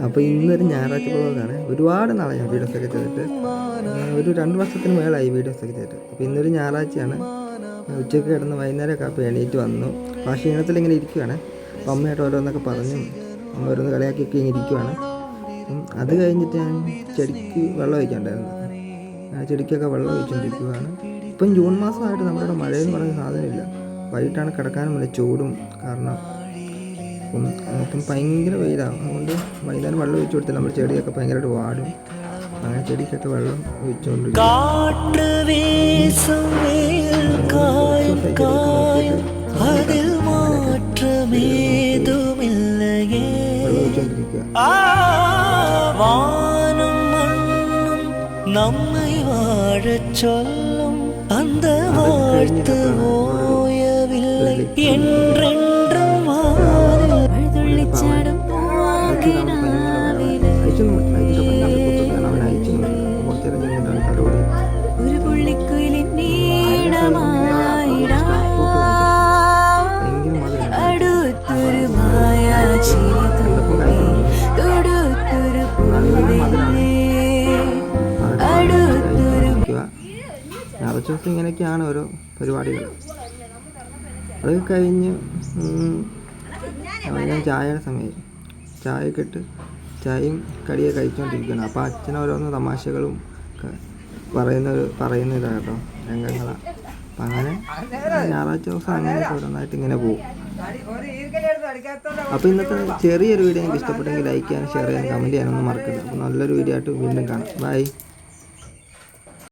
അപ്പോൾ ഇന്നൊരു ഞായറാഴ്ച വ്ളോഗാണ്. ഒരുപാട് നാളെ ഞാൻ വീഡിയോസൊക്കെ ചെയ്തിട്ട്, ഒരു 2 വർഷത്തിന് മേളായി വീഡിയോസൊക്കെ ചെയ്തിട്ട്. അപ്പോൾ ഇന്നൊരു ഞായറാഴ്ചയാണ്. ഉച്ചയ്ക്ക് കിടന്ന് വൈകുന്നേരമൊക്കെ അപ്പോൾ എണീറ്റ് വന്നു. അപ്പോൾ ആ ക്ഷീണത്തിലിങ്ങനെ ഇരിക്കുവാണ്. അപ്പോൾ അമ്മയായിട്ട് ഓരോന്നൊക്കെ പറഞ്ഞും അമ്മ ഓരോന്ന് കളിയാക്കിയൊക്കെ ഇങ്ങനെ ഇരിക്കുവാണ്. അത് കഴിഞ്ഞിട്ട് ഞാൻ ചെടിക്ക് വെള്ളം ഒഴിക്കാണ്ടായിരുന്നു. ചെടിക്കൊക്കെ വെള്ളം ഒഴിച്ചുകൊണ്ടിരിക്കുകയാണ്. ഇപ്പം ജൂൺ മാസമായിട്ട് നമ്മുടെ ഇവിടെ മഴയെന്ന് പറയുന്ന സാധനമില്ല. വൈകിട്ടാണ് കിടക്കാനും വലിയ ചൂടും കാരണം അപ്പം ഭയങ്കര വെയിലാണ്. അതുകൊണ്ട് വൈകുന്നേരം വെള്ളം ഒഴിച്ചു കൊടുത്താൽ നമ്മുടെ ചെടിയൊക്കെ ഭയങ്കരമായിട്ട് വാടും. അങ്ങനെ ചെടിക്കൊക്കെ വെള്ളം ഒഴിച്ചുകൊണ്ടിരിക്കും. നമ്മை வாழச் சொல்லும் அந்த வாழ்த்து ஓயவில்லை என்றென்றும் வாழ்துள்ளிச்சாடும் ഒരു പുള്ളിക്കുയിലിൻ നീണമായിടാ അടുത്തൊരു മായാചിരി തൊടുത്തൊരു ഞായറാഴ്ച ദിവസം ഇങ്ങനെയൊക്കെയാണ് ഓരോ പരിപാടികൾ. അതൊക്കെ കഴിഞ്ഞ് ഞാൻ ചായയുടെ സമയം ചായയൊക്കെ ഇട്ട് ചായയും കടിയൊക്കെ കഴിച്ചുകൊണ്ടിരിക്കുകയാണ്. അപ്പോൾ അച്ഛൻ ഓരോന്ന് തമാശകളും പറയുന്ന ഇതാണ് കേട്ടോ, രംഗങ്ങളാണ്. അപ്പം അങ്ങനെ ഞായറാഴ്ച ദിവസം അങ്ങനെയൊക്കെ ഓരോന്നായിട്ട് ഇങ്ങനെ പോകും. അപ്പോൾ ഇന്നത്തെ ചെറിയൊരു വീഡിയോ എനിക്ക് ഇഷ്ടപ്പെട്ടെങ്കിൽ ലൈക്ക് ചെയ്യാനും ഷെയർ ചെയ്യാനും കമൻറ്റ് ചെയ്യാനൊന്നും മറക്കരുത്. അപ്പോൾ നല്ലൊരു വീഡിയോ ആയിട്ട് വീണ്ടും കാണാം. ബൈ.